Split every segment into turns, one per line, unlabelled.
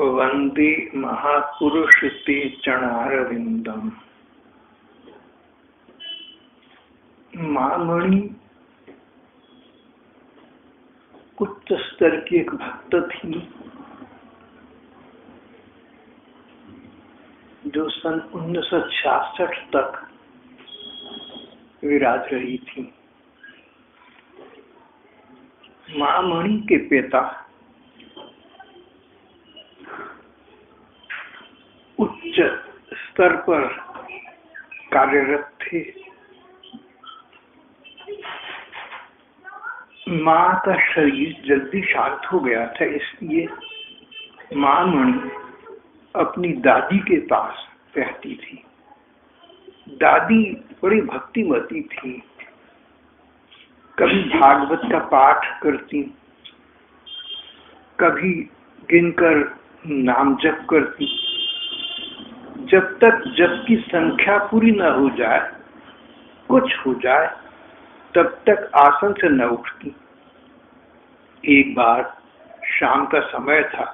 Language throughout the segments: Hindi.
वंदे महापुरुष ते चरणारविंदम। मामणि उच्च स्तर की एक भक्त थी जो सन 1966 तक विराज रही थी। मामणि के पिता उच्च स्तर पर कार्यरत थे। माँ का शरीर जल्दी शांत हो गया था, इसलिए मामणि अपनी दादी के पास रहती थी। दादी बड़ी भक्तिमती थी, कभी भागवत का पाठ करती, कभी गिनकर नाम जप करती। जब तक जप की संख्या पूरी न हो जाए, कुछ हो जाए, तब तक आसन से न उठती। एक बार शाम का समय था।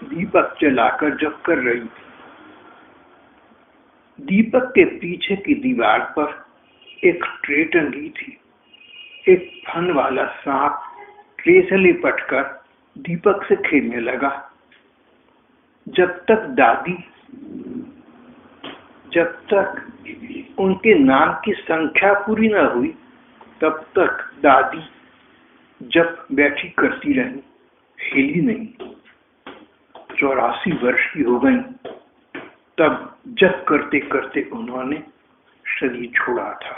दीपक जलाकर जप कर रही थी। दीपक के पीछे की दीवार पर एक ट्रे टंगी थी। एक फन वाला सांप ट्रे से लिपटकर दीपक से खेलने लगा। जब तक उनके नाम की संख्या पूरी न हुई, तब तक दादी जप बैठी करती रही, हिली नहीं। 84 वर्ष की हो गई, तब जप करते करते उन्होंने शरीर छोड़ा था।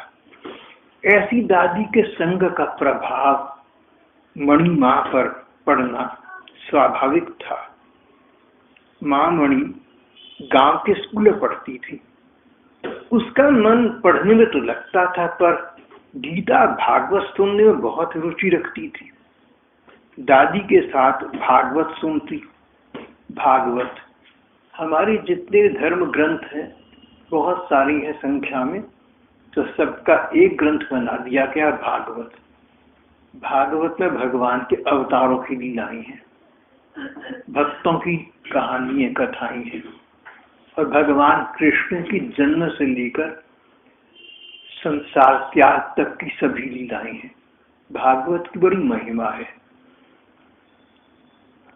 ऐसी दादी के संग का प्रभाव मणि माँ पर पड़ना स्वाभाविक था। मामणि गांव के स्कूल में पढ़ती थी। उसका मन पढ़ने में तो लगता था, पर गीता भागवत सुनने में बहुत रुचि रखती थी। दादी के साथ भागवत सुनती। भागवत हमारे जितने धर्म ग्रंथ हैं, बहुत सारी है संख्या में, तो सबका एक ग्रंथ बना दिया गया भागवत। भागवत में भगवान के अवतारों की लीलाएं हैं, भक्तों की कहानियां, कथाएं हैं, और भगवान कृष्ण की जन्म से लेकर संसार त्याग तक की सभी लीलाएं हैं। भागवत की बड़ी महिमा है।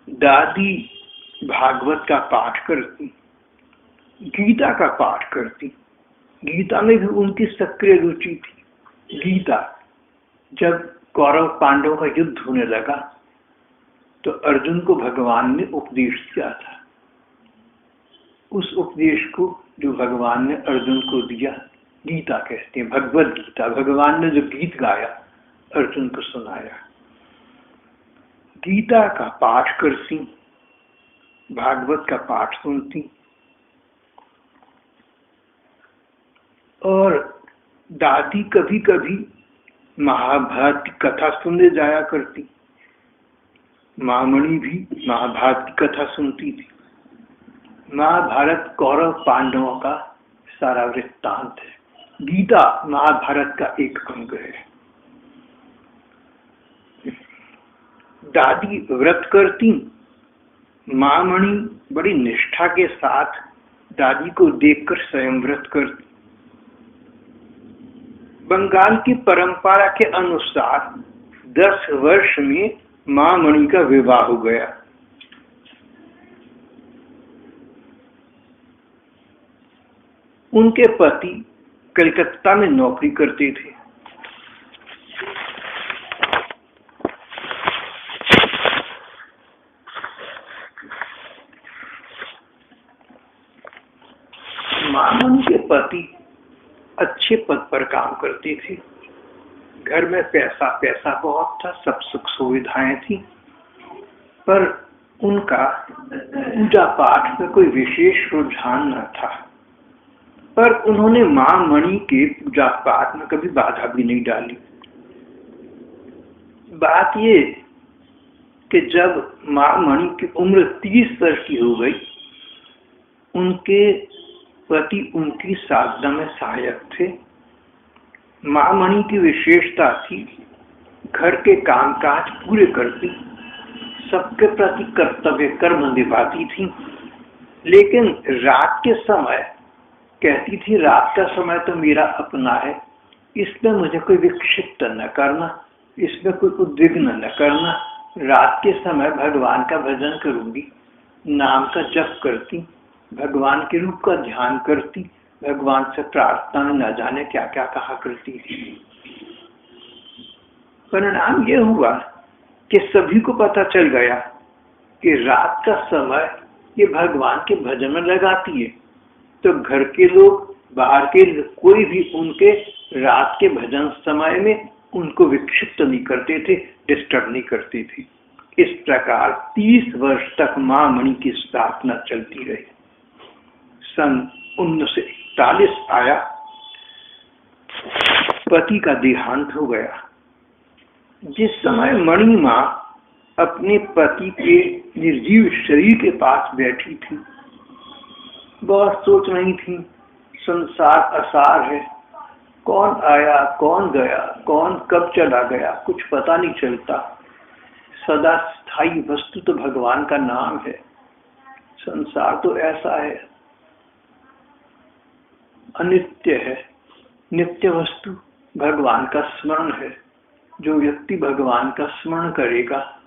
दादी भागवत का पाठ करती, गीता का पाठ करती। गीता में भी उनकी सक्रिय रुचि थी। गीता, जब कौरव पांडवों का युद्ध होने लगा, तो अर्जुन को भगवान ने उपदेश दिया था। उस उपदेश को जो भगवान ने अर्जुन को दिया, गीता कहते हैं, भगवत गीता। भगवान ने जो गीत गाया, अर्जुन को सुनाया। गीता का पाठ करती, भागवत का पाठ सुनती, और दादी कभी कभी महाभारत की कथा सुनने जाया करती। मामणि भी महाभारत की कथा सुनती थी। महाभारत कौरव पांडवों का सारा वृत्तांत है। गीता महाभारत का एक अंग है। दादी व्रत करती। मामणि बड़ी निष्ठा के साथ दादी को देखकर स्वयं व्रत करती। बंगाल की परंपरा के अनुसार 10 वर्ष में मामणि का विवाह हो गया। उनके पति कलकत्ता में नौकरी करते थे। मामणि के पति अच्छे पद पर काम करते थे। घर में पैसा बहुत था, सब सुख सुविधाएं थी, पर उनका पूजा पाठ में कोई विशेष रुझान न था। पर उन्होंने मामणि के पूजा पाठ में कभी बाधा भी नहीं डाली। बात ये कि जब मामणि की उम्र 30 वर्ष की हो गई, उनके पति उनकी साधना में सहायक थे। माँ मणि की विशेषता थी, घर के कामकाज पूरे करती, सबके प्रति कर्तव्य कर्म निभाती थी, लेकिन रात के समय कहती थी रात का समय तो मेरा अपना है, इसमें मुझे कोई विक्षिप्त न करना, इसमें कोई उद्विग्न न करना। रात के समय भगवान का भजन करूंगी, नाम का जप करती, भगवान के रूप का ध्यान करती, भगवान से प्रार्थना में न जाने क्या क्या कहा करती थी। परिणाम यह हुआ कि सभी को पता चल गया कि रात का समय ये भगवान के भजन में लगाती है, तो घर के लोग, बाहर के कोई भी उनके रात के भजन समय में उनको विक्षिप्त नहीं करते थे, डिस्टर्ब नहीं करते थे। इस प्रकार 30 वर्ष तक माँ मणि की स्थापना चलती रही। सन 1941 आया, पति का देहांत हो गया। जिस समय मणि माँ अपने पति के निर्जीव शरीर के पास बैठी थी, बहुत सोच रही थी, संसार असार है, कौन आया कौन गया, कौन कब चला गया, कुछ पता नहीं चलता। सदा स्थायी वस्तु तो भगवान का नाम है, संसार तो ऐसा है, अनित्य है। नित्य वस्तु भगवान का स्मरण है। जो व्यक्ति भगवान का स्मरण करेगा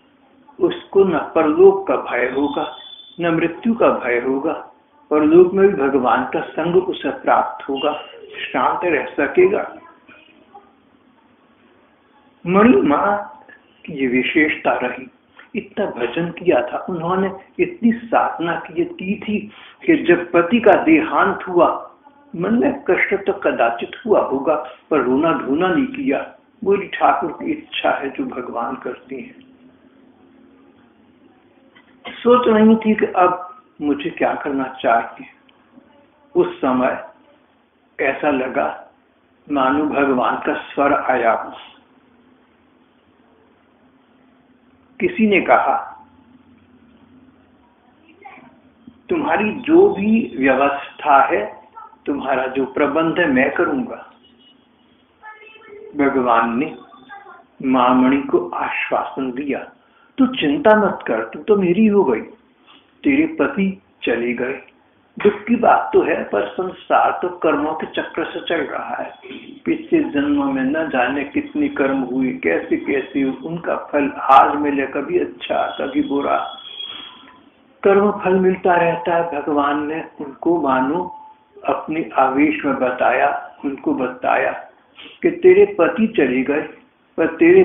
उसको न परलोक का भय होगा, न मृत्यु का भय होगा। परलोक में भी भगवान का संग उसे प्राप्त होगा, शांत रह सकेगा। मणि माँ की ये विशेषता रही। इतना भजन किया था उन्होंने, इतनी साधना की थी कि जब पति का देहांत हुआ, मन में कष्ट तो कदाचित हुआ होगा, पर रोना धोना नहीं किया। बोली ठाकुर की इच्छा है जो भगवान करती हैं। सोच रही थी कि अब मुझे क्या करना चाहिए। उस समय ऐसा लगा मानो भगवान का स्वर आया हो। किसी ने कहा तुम्हारी जो भी व्यवस्था है, तुम्हारा जो प्रबंध है मैं करूंगा। भगवान ने माँ मणि को आश्वासन दिया, तू चिंता मत कर, तू तो मेरी हो गई। तेरे पति चले गए, दुख की बात तो है, पर संसार तो कर्मों के चक्र से चल रहा है। पिछले जन्म में न जाने कितने कर्म हुए, कैसे कैसे उनका फल आज मिले, कभी अच्छा कभी बुरा। कर्म फल मिलता रहता है। भगवान ने उनको मानो अपने आवेश में बताया, उनको बताया कि तेरे पति चले गए, पर तेरे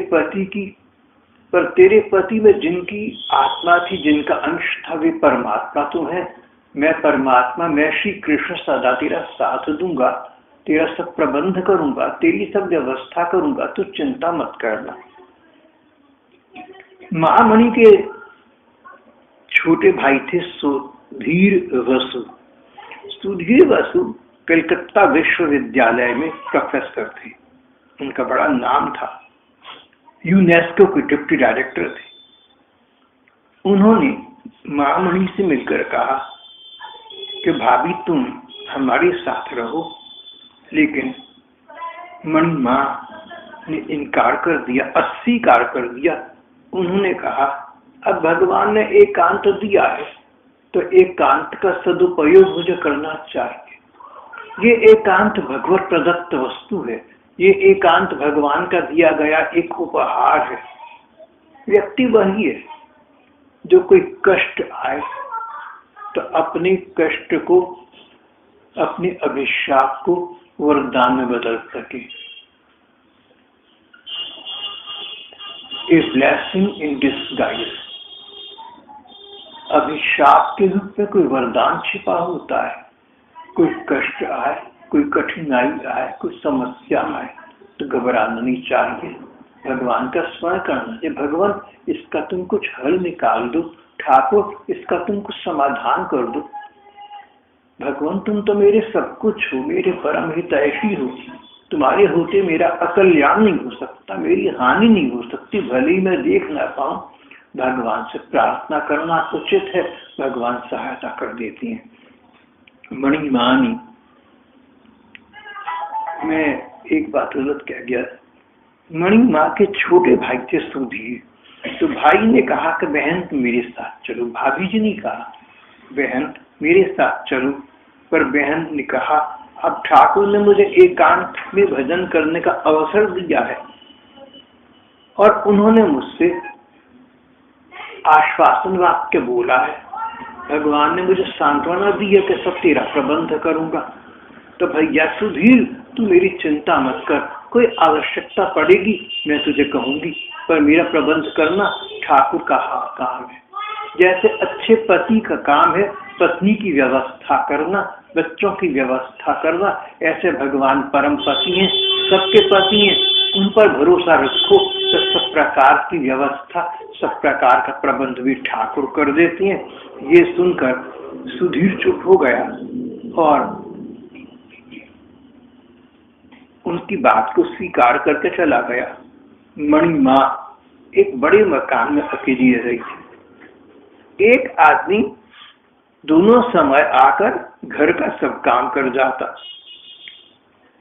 पति में जिनकी आत्मा थी, जिनका अंश था, वे परमात्मा तो है। मैं परमात्मा, मैं श्री कृष्ण सदा तेरा साथ दूंगा, तेरा सब प्रबंध करूंगा, तेरी सब व्यवस्था करूंगा, तो चिंता मत करना। माँ मणि के छोटे भाई थे सुधीर वसु। सुधीर वसु कलकत्ता विश्वविद्यालय में प्रोफेसर थे। उनका बड़ा नाम था, यूनेस्को के डिप्टी डायरेक्टर थे। उन्होंने माँ मणि से मिलकर कहा कि भाभी तुम हमारे साथ रहो, लेकिन मणि माँ ने इनकार कर दिया, अस्वीकार कर दिया। उन्होंने कहा अब भगवान ने एकांत दिया है तो एकांत का सदुपयोग मुझे करना चाहिए। ये एकांत भगवत प्रदत्त वस्तु है, ये एकांत भगवान का दिया गया एक उपहार है। व्यक्ति वही है जो कोई कष्ट आए तो अपने कष्ट को, अपने अभिशाप को वरदान में बदल सके। A blessing in disguise। अभिशाप के रूप में कोई वरदान छिपा होता है। कोई कष्ट आए, कोई कठिनाई आए, कोई समस्या आए तो घबराना नहीं चाहिए, भगवान का स्मरण करना चाहिए। भगवान इसका तुम कुछ हल निकाल दो, ठाकुर इसका तुम कुछ समाधान कर दो। भगवान तुम तो मेरे सब कुछ हो, मेरे परम हितैषी हो, तुम्हारे होते मेरा अकल्याण नहीं हो सकता, मेरी हानि नहीं हो सकती, भले ही मैं देख ना पाऊं। भगवान से प्रार्थना करना उचित है, भगवान सहायता कर देती हैं। मणि मानी, मैं एक बात गलत कह गया। मणि माँ के छोटे भाई थे सुधीर, तो भाई ने कहा कि बहन तुम मेरे साथ चलो। भाभी जी ने कहा बहन मेरे साथ चलो, पर बहन ने कहा अब ठाकुर ने मुझे एकांत में भजन करने का अवसर दिया है और उन्होंने मुझसे आश्वासन वाक्य बोला है, भगवान ने मुझे सांत्वना दी है कि सब तेरा प्रबंध करूंगा। तो भैया सुधीर तू मेरी चिंता मत कर, कोई आवश्यकता पड़ेगी मैं तुझे कहूंगी, पर मेरा प्रबंध करना ठाकुर का काम है। जैसे अच्छे पति का काम है पत्नी की व्यवस्था करना, बच्चों की व्यवस्था करना, ऐसे भगवान परम पति हैं, सबके पति हैं, उन पर भरोसा रखो तो सब प्रकार की व्यवस्था, सब प्रकार का प्रबंध भी ठाकुर कर देते हैं। ये सुनकर सुधीर चुप हो गया और उनकी बात को स्वीकार करके चला गया। मणि माँ एक बड़े मकान में अकेली रह रही थी। एक आदमी दोनों समय आकर घर का सब काम कर जाता।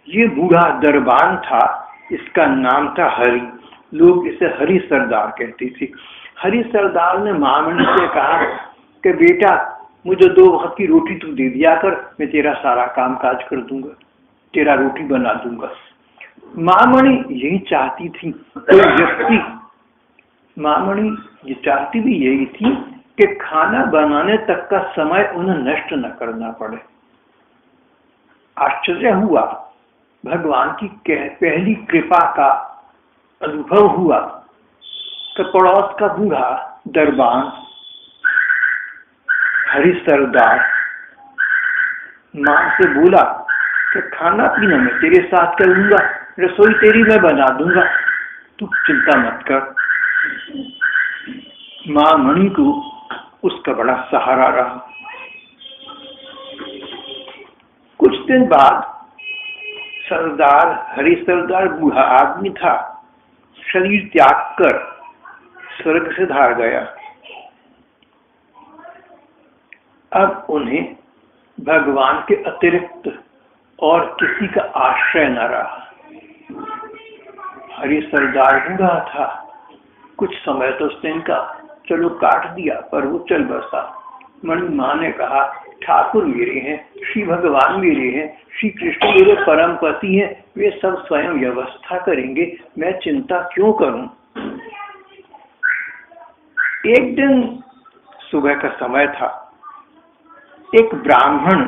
ये बूढ़ा दरबान था, इसका नाम था हरि, लोग इसे हरि सरदार कहते थे। हरि सरदार ने मामणी से कहा कि बेटा मुझे 2 वक्त की रोटी तू दे दिया कर, मैं तेरा सारा काम काज कर दूंगा, तेरा रोटी बना दूंगा। मामणी यही चाहती थी कोई व्यक्ति, मामणी ये चाहती भी यही थी कि खाना बनाने तक का समय उन्हें नष्ट न करना पड़े। आश्चर्य हुआ, भगवान की पहली कृपा का अनुभव हुआ कि पड़ोस का बूढ़ा दरबान हरि सरदार मां से बोला कि खाना पीना मैं तेरे साथ करूंगा, रसोई तेरी मैं बना दूंगा, तू चिंता मत कर। मां मणि को उसका बड़ा सहारा रहा। कुछ दिन बाद सरदार हरि सरदार बूढ़ा आदमी था, शरीर त्याग कर स्वर्ग से धार गया। अब उन्हें भगवान के अतिरिक्त और किसी का आश्रय न रहा। हरि सरदार बूढ़ा था, कुछ समय तो उसने इनका चलो काट दिया, पर वो चल बसा। मणि माँ ने कहा ठाकुर मेरे हैं, श्री भगवान मेरे हैं, श्री कृष्ण मेरे परम पति हैं, वे सब स्वयं व्यवस्था करेंगे, मैं चिंता क्यों करूं। एक दिन सुबह का समय था, एक ब्राह्मण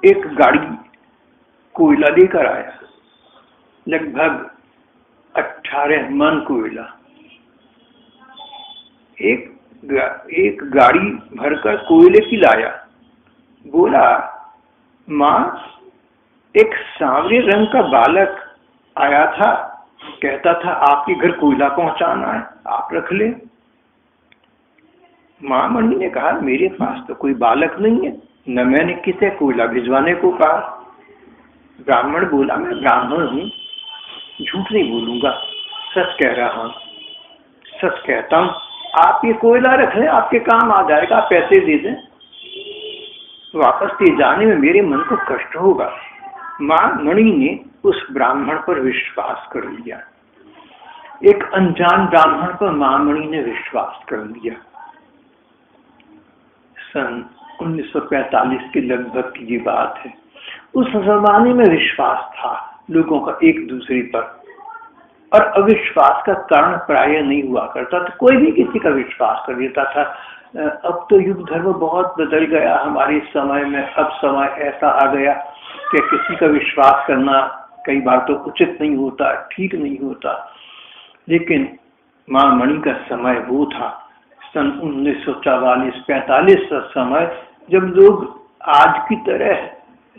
एक गाड़ी कोयला लेकर आया, लगभग 18 मन कोयला। एक गाड़ी भरकर कोयले की लाया। बोला माँ एक सांवरे रंग का बालक आया था, कहता था आपके घर कोयला पहुंचाना है, आप रख ले। माँ मणि ने कहा मेरे पास तो कोई बालक नहीं है, न मैंने किसे कोयला भिजवाने को कहा। ब्राह्मण बोला मैं ब्राह्मण हूँ, झूठ नहीं बोलूंगा, सच कह रहा हूँ, सच कहता हूँ। आप ये कोयला रख लें, आपके काम आ जाएगा, पैसे दे दें, वापस ले जाने में मेरे मन को कष्ट होगा। माँ मणि ने उस ब्राह्मण पर विश्वास कर लिया। एक अनजान ब्राह्मण पर माँ मणि ने विश्वास कर लिया। सन 1945 के लगभग की ये बात है। उस जमाने में विश्वास था लोगों का एक दूसरे पर, और अविश्वास का कारण प्राय नहीं हुआ करता था, कोई भी किसी का विश्वास कर देता था। अब तो युग धर्म बहुत बदल गया हमारे समय में। अब समय ऐसा आ गया कि किसी का विश्वास करना कई बार तो उचित नहीं होता, ठीक नहीं होता। लेकिन माँ मणि का समय वो था सन 1944-45 का समय, जब लोग आज की तरह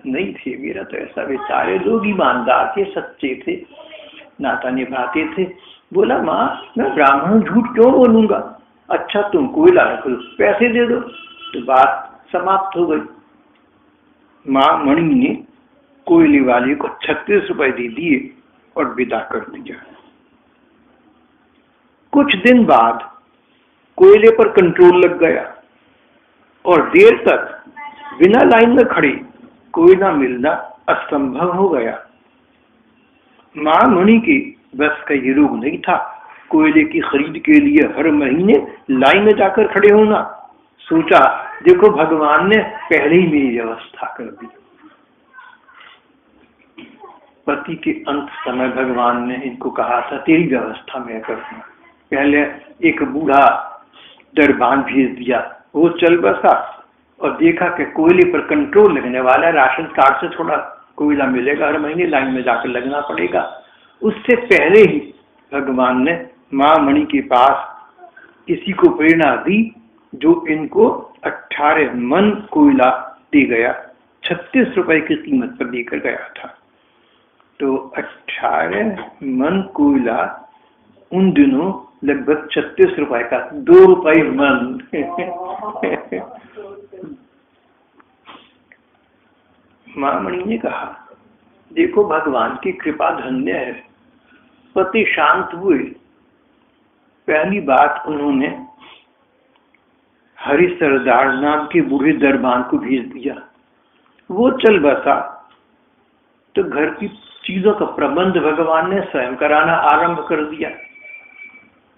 नहीं थे। मेरा तो ऐसा विचार है, लोग ईमानदार थे, सच्चे थे, नाता निभाते थे। बोला माँ मैं ब्राह्मण झूठ क्यों बोलूंगा, अच्छा तुम कोयला रख लो, पैसे दे दो, तो बात समाप्त हो गई। माँ मणि ने कोयले वाले को 36 रुपए दे दिए और विदा कर दिया। कुछ दिन बाद कोयले पर कंट्रोल लग गया और देर तक बिना लाइन में खड़े कोयला मिलना असंभव हो गया। महामणि के बस का ये रोग नहीं था कोयले की खरीद के लिए हर महीने लाइन में जाकर खड़े होना। सोचा देखो भगवान ने पहले ही मेरी व्यवस्था कर दी। पति के अंत समय भगवान ने इनको कहा था तेरी व्यवस्था मैं कर दूं। पहले एक बूढ़ा दरबान भेज दिया, वो चल बसा और देखा कि कोयले पर कंट्रोल लगने वाला, राशन कार्ड से थोड़ा कोयला मिलेगा, हर महीने लाइन में जाकर लगना पड़ेगा। उससे पहले ही भगवान ने महामणि के पास किसी को प्रेरणा दी जो इनको 18 मन कोयला दे गया, 36 रुपए की कीमत पर देकर गया था। तो 18 मन कोयला उन दिनों लगभग 36 रुपए का, 2 रुपए मन। महामणि ने कहा देखो भगवान की कृपा धन्य है। पति शांत हुए। पहली बात उन्होंने हरि सरदार नाम के बूढ़े दरबान को भेज दिया, वो चल बसा। तो घर की चीजों का प्रबंध भगवान ने स्वयं कराना आरंभ कर दिया।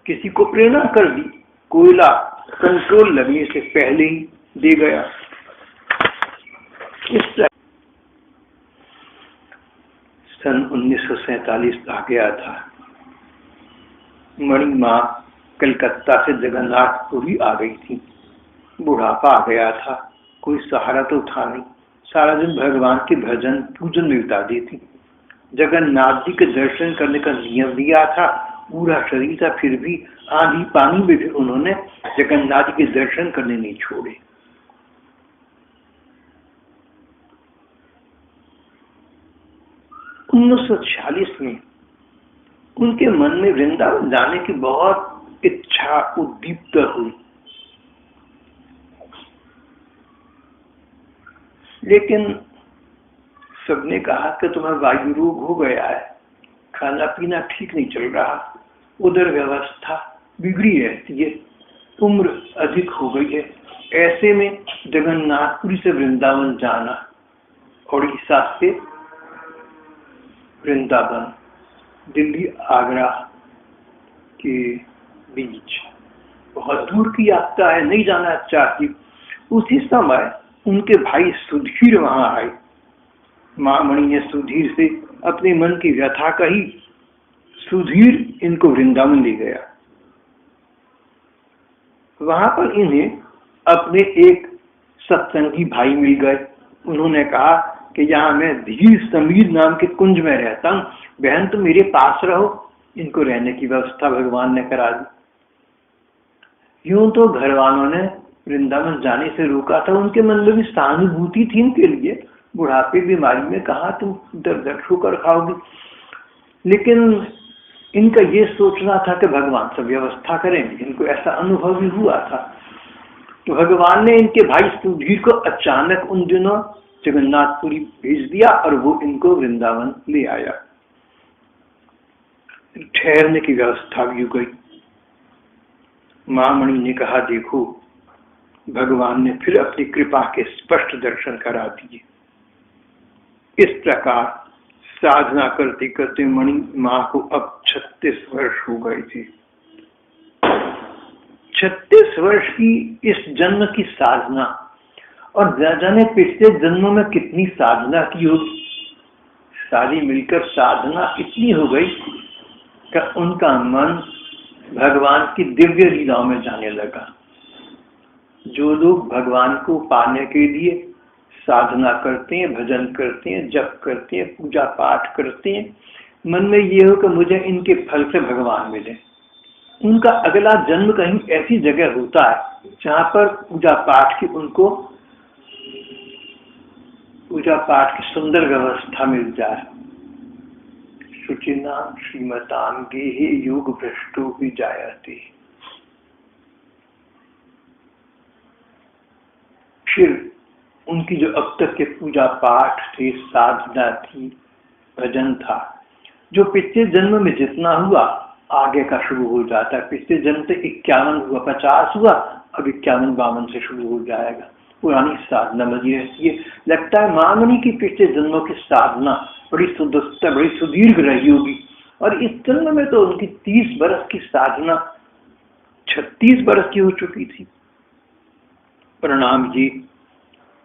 किसी को प्रेरणा कर दी, कोयला कंट्रोल लगने से पहले ही दे गया। इस सन 1947 आ गया था। मणि माँ कलकत्ता से जगन्नाथपुरी आ गई थी। बुढ़ापा आ गया था, कोई सहारा तो था नहीं। सारा दिन भगवान के भजन पूजन में बिता दी थी। जगन्नाथ जी के दर्शन करने का नियम दिया था, पूरा शरीर था, फिर भी आंधी पानी में भी उन्होंने जगन्नाथ जी के दर्शन करने नहीं छोड़े। उन्नीस 1946 में उनके मन में वृंदावन जाने की बहुत इच्छा उद्दीप्त हुई, लेकिन सबने कहा कि तुम्हें वायु रोग हो गया है, खाना पीना ठीक नहीं चल रहा, उधर व्यवस्था बिगड़ी रहती है, उम्र अधिक हो गई है। ऐसे में जगन्नाथपुरी से वृंदावन जाना, उड़ीसा से वृंदावन, दिल्ली आगरा के बीच बहुत दूर की यात्रा है, नहीं जाना चाहती। उसी समय उनके भाई सुधीर वहां आए। महामणि ने सुधीर से अपने मन की व्यथा कही। सुधीर इनको वृंदावन ले गया। वहां पर इन्हें अपने एक सत्संगी भाई मिल गए। उन्होंने कहा कि यहाँ मैं धीर समीर नाम के कुंज में रहता हूँ, बहन तुम मेरे पास रहो। इनको रहने की व्यवस्था भगवान ने करा दी। यूं तो घर वालों ने वृंदावन जाने से रोका था, उनके मन में भी सहानुभूति थी इनके लिए। बुढ़ापे बीमारी में कहा तुम दर ठोकर खाओगी, लेकिन इनका ये सोचना था कि भगवान सब व्यवस्था करेंगे। इनको ऐसा अनुभव भी हुआ था। तो भगवान ने इनके भाई सुधीर को अचानक उन दिनों जगन्नाथपुरी भेज दिया और वो इनको वृंदावन ले आया। ठहरने की व्यवस्था भी हो गई। महामणि ने कहा देखो भगवान ने फिर अपनी कृपा के स्पष्ट दर्शन करा दिए। इस प्रकार साधना करते करते मणि माँ को अब 36 वर्ष हो गए थे। 36 वर्ष की इस जन्म की साधना, और जाने पिछले जन्मों में कितनी साधना की होगी। सारी मिलकर साधना इतनी हो गई कि उनका मन भगवान की दिव्य लीलाओं में जाने लगा। जो लोग भगवान को पाने के लिए साधना करते हैं, भजन करते हैं, जप करते हैं, पूजा पाठ करते हैं, मन में ये हो कि मुझे इनके फल से भगवान मिले, उनका अगला जन्म कहीं ऐसी जगह होता है जहाँ पर पूजा पाठ की उनको पूजा पाठ की सुंदर व्यवस्था मिल जाए। शुचिनाम श्रीमताम गेहे योग भ्रष्टो भी जायते। फिर उनकी जो अब तक के पूजा पाठ थे, साधना थी, भजन था, जो पिछले जन्म में जितना हुआ आगे का शुरू हो जाता है। पिछले जन्म से 51 हुआ, 50 हुआ, अब 51-52 से शुरू हो जाएगा। पुरानी साधना बनी रहती है। लगता है महामणि की पिछले जन्मों की साधना बड़ी सुदस्ता, बड़ी सुदीर्घ रही होगी। और इस जन्म में तो उनकी 30 बरस की साधना 36 बरस की हो चुकी थी। परिणाम ये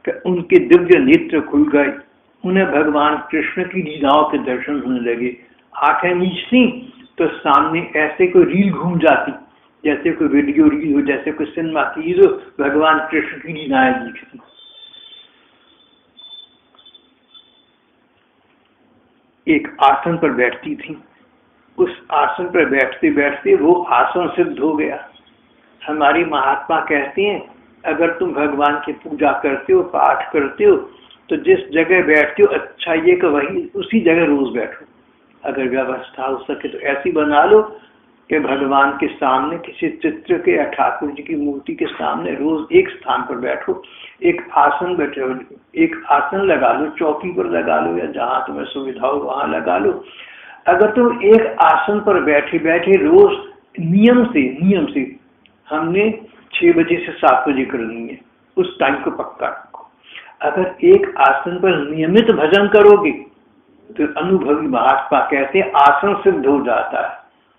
कि उनके दिव्य नेत्र खुल गए, उन्हें भगवान कृष्ण की लीलाओं के दर्शन होने लगे। आंखें मीचती तो सामने ऐसे कोई रील घूम जाती, जैसे कोई वीडियो रील हो, जैसे कोई सिनेमा की जो भगवान कृष्ण की लीलाएं दिखती। एक आसन पर बैठती थी, उस आसन पर बैठते बैठते वो आसन सिद्ध हो गया। हमारी महात्मा कहते हैं, अगर तुम भगवान की पूजा करते हो, पाठ करते हो, तो जिस जगह बैठते हो अच्छा ये कि वही उसी जगह रोज बैठो। अगर व्यवस्था हो सके तो ऐसी बना लो कि भगवान के सामने किसी चित्र के या ठाकुर जी की मूर्ति के सामने रोज एक स्थान पर बैठो, एक आसन बैठो, एक आसन लगा लो, चौकी पर लगा लो या जहां तुम्हें सुविधा हो वहां लगा लो। अगर तुम एक आसन पर बैठे बैठे रोज नियम से हमने 6 बजे से 7 बजे करनी है, उस टाइम को पक्का रखो। अगर एक आसन पर नियमित भजन करोगे तो अनुभवी महात्मा कहते हैं आसन सिद्ध हो जाता है।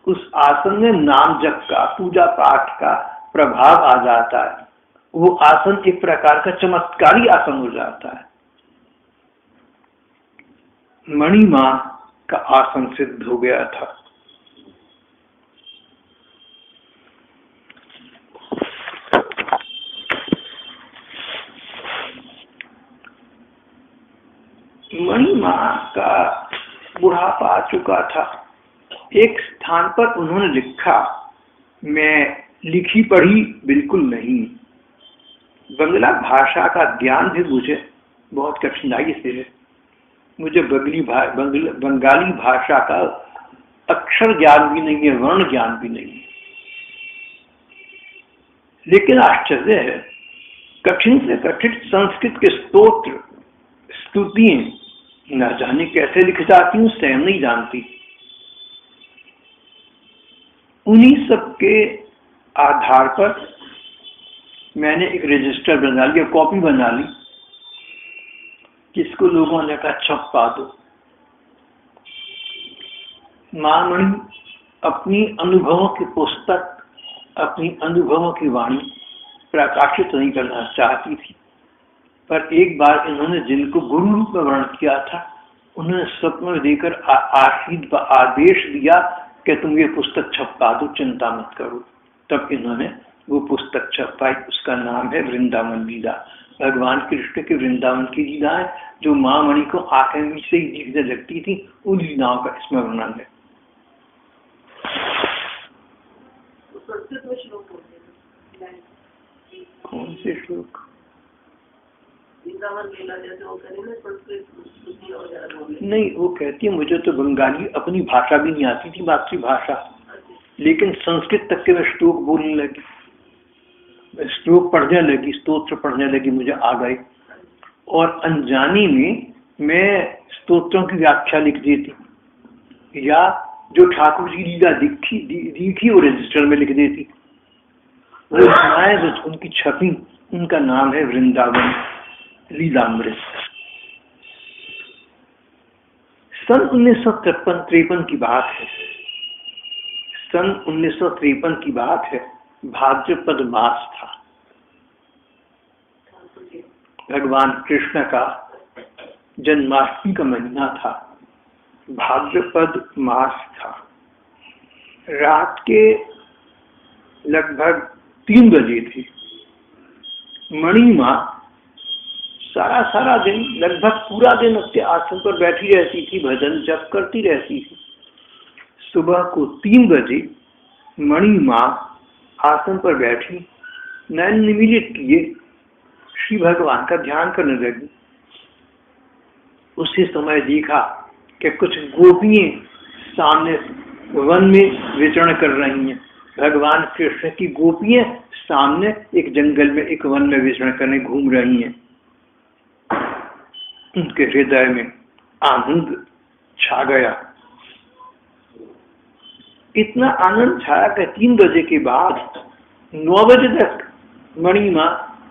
उस आसन में नाम जप का, पूजा पाठ का प्रभाव आ जाता है। वो आसन एक प्रकार का चमत्कारी आसन हो जाता है। मणिमा का आसन सिद्ध हो गया था। मणिमा का बुढ़ापा आ चुका था। एक स्थान पर उन्होंने लिखा, मैं लिखी पढ़ी बिल्कुल नहीं, बंगला भाषा का ज्ञान भी मुझे बहुत कठिनाई से है। मुझे बंगाली भाषा का अक्षर ज्ञान भी नहीं है, वर्ण ज्ञान भी नहीं है। लेकिन आश्चर्य है, कठिन से कठिन संस्कृत के स्तोत्र स्तुतियां न जाने कैसे लिख जाती हूँ, स्वयं नहीं जानती। उन्हीं सब के आधार पर मैंने एक रजिस्टर बना लिया, कॉपी बना ली, जिसको लोगों ने कहा छपवा दो। महामणि अपनी अनुभवों की पुस्तक, अपनी अनुभवों की वाणी प्रकाशित नहीं करना चाहती थी, पर एक बार इन्होंने जिनको गुरु रूप में वर्ण किया था, उन्होंने स्वप्न में देकर आदेश दिया कि तुम ये पुस्तक छपवा दो, चिंता मत करो। तब इन्होंने वो पुस्तक छपाई, उसका नाम है वृंदावन लीला। भगवान कृष्ण के वृंदावन की लीलाएं जो महामणि को आंखें से ही दिखने लगती थी, उन लीलाओं का इसमें वर्णन है। कौन से श्लोक? नहीं, वो कहती है मुझे तो बंगाली अपनी भाषा भी नहीं आती थी, मातृभाषा, लेकिन संस्कृत तक के मैं श्लोक बोलने लगी, श्लोक पढ़ने लगी, स्तोत्र पढ़ने लगी, मुझे आ गए। और अनजानी में मैं स्तोत्रों की व्याख्या लिख देती, या जो ठाकुर जी लीला दिखी वो रजिस्टर में लिख देती। वो सुनाए जो उनकी छपी, उनका नाम है वृंदावन लीलामृत। सन 1953 की बात है। सन 1953 की बात है। भाद्रपद मास था। भगवान कृष्ण का जन्माष्टमी का महीना था। भाद्रपद मास था। रात के लगभग 3 बजे थी। मणिमा सारा दिन, लगभग पूरा दिन अपने आसन पर बैठी रहती थी, भजन जप करती रहती थी। सुबह को 3 बजे मणिमा आसन पर बैठी, नैन निमीलित किए श्री भगवान का ध्यान करने लगी। उसी समय देखा कि कुछ गोपियां सामने वन में विचरण कर रही हैं। भगवान कृष्ण की गोपियां सामने एक जंगल में, एक वन में विचरण करने घूम रही हैं। उनके हृदय में आनंद छा गया। इतना आनंद छाया कि 3 बजे के बाद 9 बजे तक मणिमा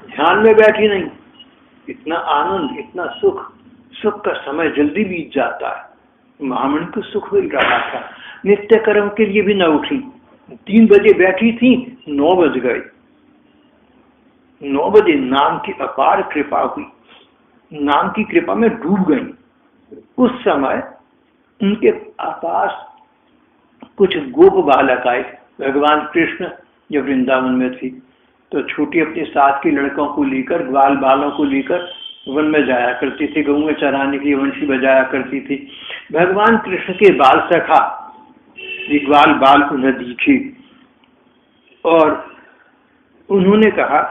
ध्यान में बैठी नहीं। इतना आनंद, इतना सुख सुख का समय जल्दी बीत जाता है। महामणि को सुख मिल रहा था। नित्य कर्म के लिए भी न उठी। 3 बजे बैठी थी, 9 बज गए। 9 बजे नाम की अपार कृपा हुई। नाम की कृपा में डूब गई। उस समय उनके पास कुछ गोप बालक आए। भगवान कृष्ण जब वृंदावन में थी तो छोटी अपने साथ के लड़कों को लेकर, ग्वाल बालों को लेकर वन में जाया करती थी। गऊ में चराने के लिए वंशी बजाया करती थी। भगवान कृष्ण के बाल सखा ये ग्वाल बाल उन्हें दिखे और उन्होंने कहा,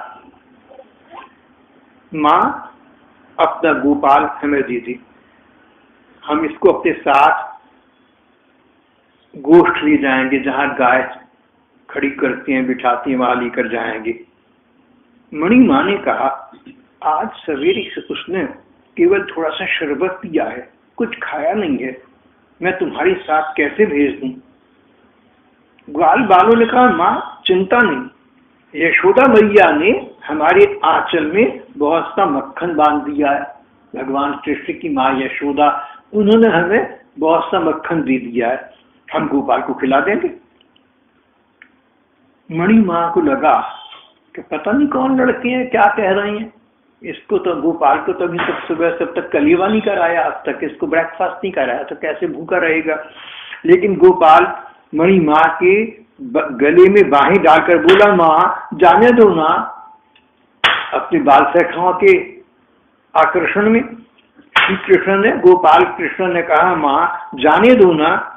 माँ अपना गोपाल हमें दे दी, हम इसको अपने साथ गोष्ठ ले जाएंगे, जहां गाय खड़ी करती हैं, बिठाती हैं, वहां लेकर जाएंगे। मणि माँ ने कहा, आज सवेरे से उसने केवल थोड़ा सा शरबत पिया है, कुछ खाया नहीं है, मैं तुम्हारे साथ कैसे भेज दूं? ग्वाल बालों ने कहा, माँ चिंता नहीं, यशोदा मैया ने हमारे आंचल में बहुत सा मक्खन बांध दिया है। भगवान कृष्ण की माँ यशोदा, उन्होंने हमें बहुत सा मक्खन दे दिया है, हम गोपाल को खिला देंगे। मणि माँ को लगा कि पता नहीं कौन लड़के हैं, क्या कह रहे हैं। इसको तो गोपाल को तो अभी तक सुबह सब तक कलीवा नहीं कराया, अब तक इसको ब्रेकफास्ट नहीं कराया, तो कैसे भूखा रहेगा। लेकिन गोपाल मणि माँ के गले में बाहें डालकर बोला, माँ जाने दो ना। अपने बाल सखाओं के आकर्षण में श्री कृष्ण ने, गोपाल कृष्ण ने कहा, माँ जाने दो ना।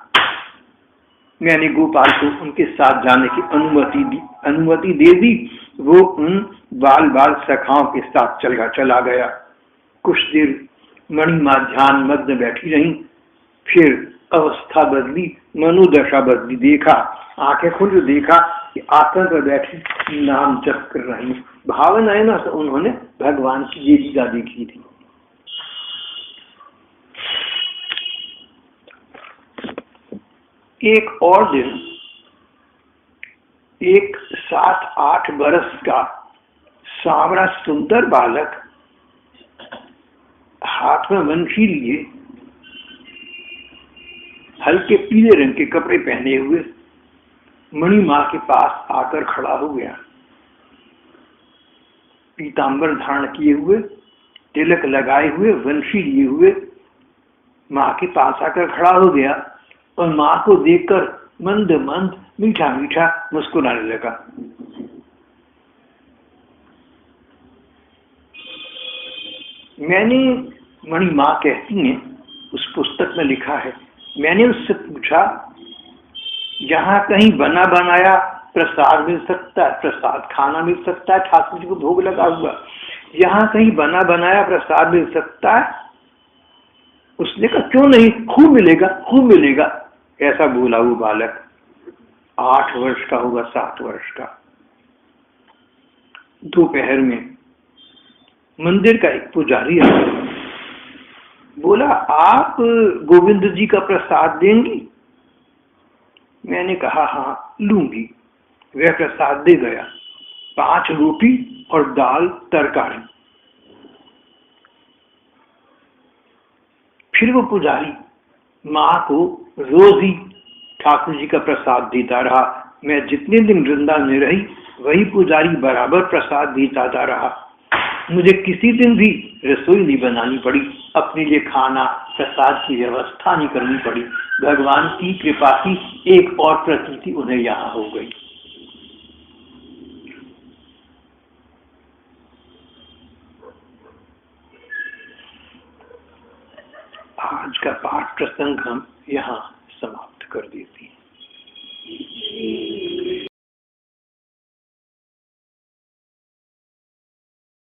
मैंने गोपाल को उनके साथ जाने की अनुमति दे दी। वो उन बाल बाल सखाओं के साथ चला गया। कुछ देर मणि माँ ध्यान मग्न बैठी रही, फिर अवस्था बदली, मनोदशा बदली। देखा, आंखें खोल देखा कि आसन पर बैठी नाम जप कर रही। भावनयन से उन्होंने भगवान की ये लीला देखी थी। एक और दिन एक 7-8 बरस का सांवरा सुंदर बालक हाथ में वंशी लिए, हल्के पीले रंग के कपड़े पहने हुए मणि माँ के पास आकर खड़ा हो गया। पीतांबर धारण किए हुए, तिलक लगाए हुए, वंशी लिए हुए माँ के पास आकर खड़ा हो गया और माँ को देखकर मंद मंद मीठा मीठा मुस्कुराने लगा। मैंने, मणि माँ कहती हैं, उस पुस्तक में लिखा है, मैंने उससे पूछा, यहाँ कहीं बना बनाया प्रसाद मिल सकता है? प्रसाद खाना मिल सकता है, ठाकुर जी को भोग लगा हुआ, यहाँ कहीं बना बनाया प्रसाद मिल सकता है? उसने कहा, क्यों नहीं, खूब मिलेगा, खूब मिलेगा। ऐसा बोला वो बालक। 8 वर्ष का होगा, 7 वर्ष का। दोपहर में मंदिर का एक पुजारी आया, बोला, आप गोविंद जी का प्रसाद देंगी? मैंने कहा, हाँ लूंगी। वह प्रसाद दे गया, 5 रोटी और दाल तरकारी। फिर वो पुजारी माँ को रोज ही ठाकुर जी का प्रसाद देता रहा। मैं जितने दिन वृंदावन में रही, वही पुजारी बराबर प्रसाद देता रहा। मुझे किसी दिन भी रसोई नहीं बनानी पड़ी, अपने लिए खाना प्रसाद की व्यवस्था नहीं करनी पड़ी। भगवान की कृपा की एक और प्रतीति उन्हें यहाँ हो गई। आज का पाठ प्रसंग हम यहाँ समाप्त कर देते हैं।